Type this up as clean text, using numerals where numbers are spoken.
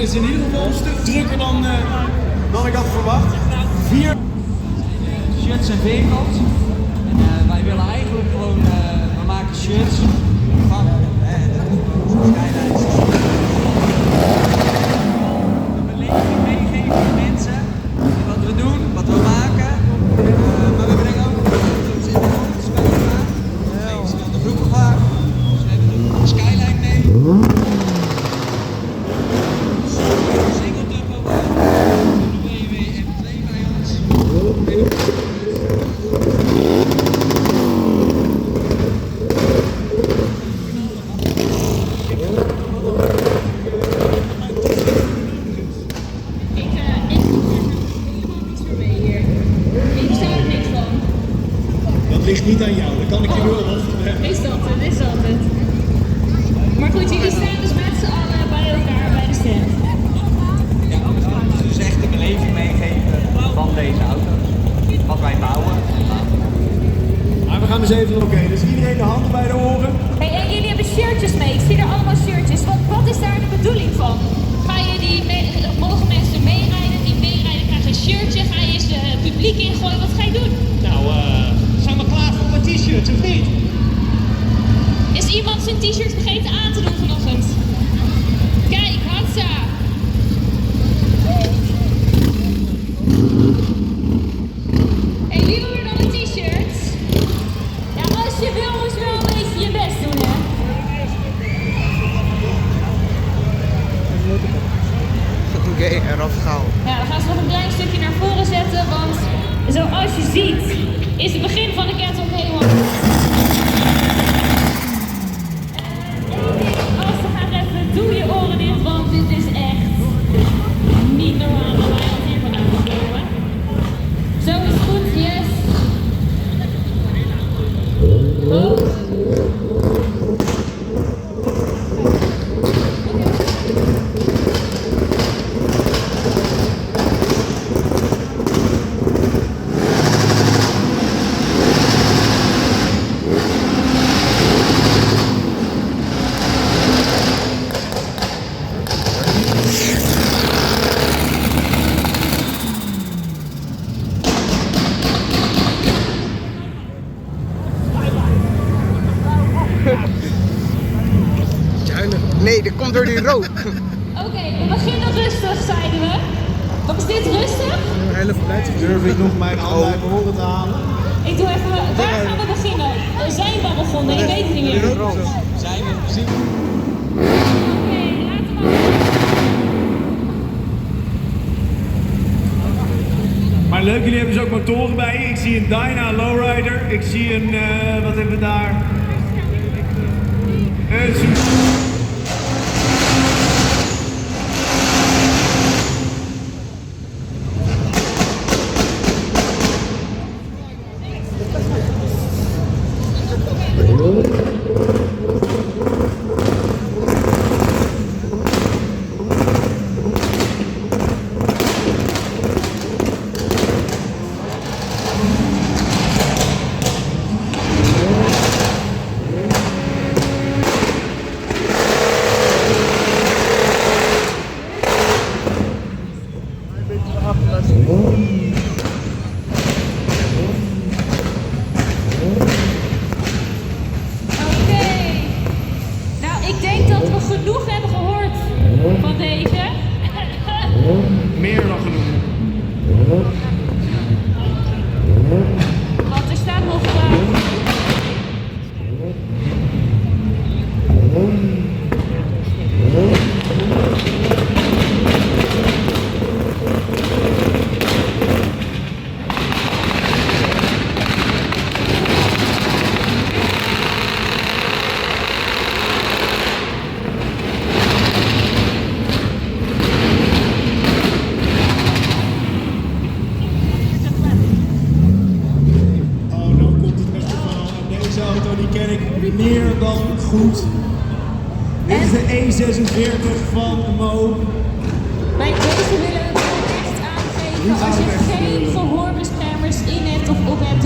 is in ieder geval een stuk drukker dan ik had verwacht. 4 shirts en vehicles. En wij willen eigenlijk gewoon, we maken shirts van Skylines. Een beleving meegeven aan mensen. Wat we doen, wat we maken. Maar we brengen ook zoals in de grond, spelen. Verschillende groepen vaak. Dus we hebben de Skyline mee. Single turbo de BMW M2 bij ons. Dat ligt niet aan jou, dat kan ik je wel vertellen. Is dat het. Maar goed, jullie staan dus met z'n allen bij elkaar bij de stand. Ja, we dus echt de beleving meegeven van deze auto's. Wat wij bouwen. Maar we gaan eens even, oké, dus iedereen de handen bij de oren. Hey, en jullie hebben shirtjes mee. Ik zie er allemaal shirtjes. Wat is daar de bedoeling van? Mogen mensen meerijden? Die meerijden krijgen een shirtje. Ga je eens het publiek ingooien? Wat ga je doen? Nou, zijn we klaar voor mijn t-shirts of niet? Is iemand zijn t-shirt vergeten aan te doen vanochtend? Kijk, hatsa! Hey, wie wil er dan een t-shirt? Ja, als je wil, moet je wel een beetje je best doen, hè? Oké, eraf gauw. Ja, dan gaan ze nog een klein stukje naar voren zetten, want zoals je ziet, is het begin van de Kettle K1. Als we gaan reffen, doe je oren dicht, want dit is echt niet normaal wat wij hier vandaan komen. Zo is het goed, yes. Goed. Nee, dat komt door die rook. Oké, we beginnen rustig, zeiden we. Wat is dit, rustig? Een hele verleiding. Durf ik nog mijn handen uit mijn oren te halen? Ik doe even, waar gaan we beginnen? Zijn we al begonnen? Ik weet het niet meer. Zijn we gezien? Oké, laten we Maar leuk, jullie hebben dus ook motoren bij je. Ik zie een Dyna Lowrider. Ik zie een, wat hebben we daar? van deze. Meer dan genoeg. Want er staat nog... meer dan goed. Dit is de E46 van Mo. Bij deze willen we het echt aangeven. Als je geen gehoorbeschermers in hebt of op hebt,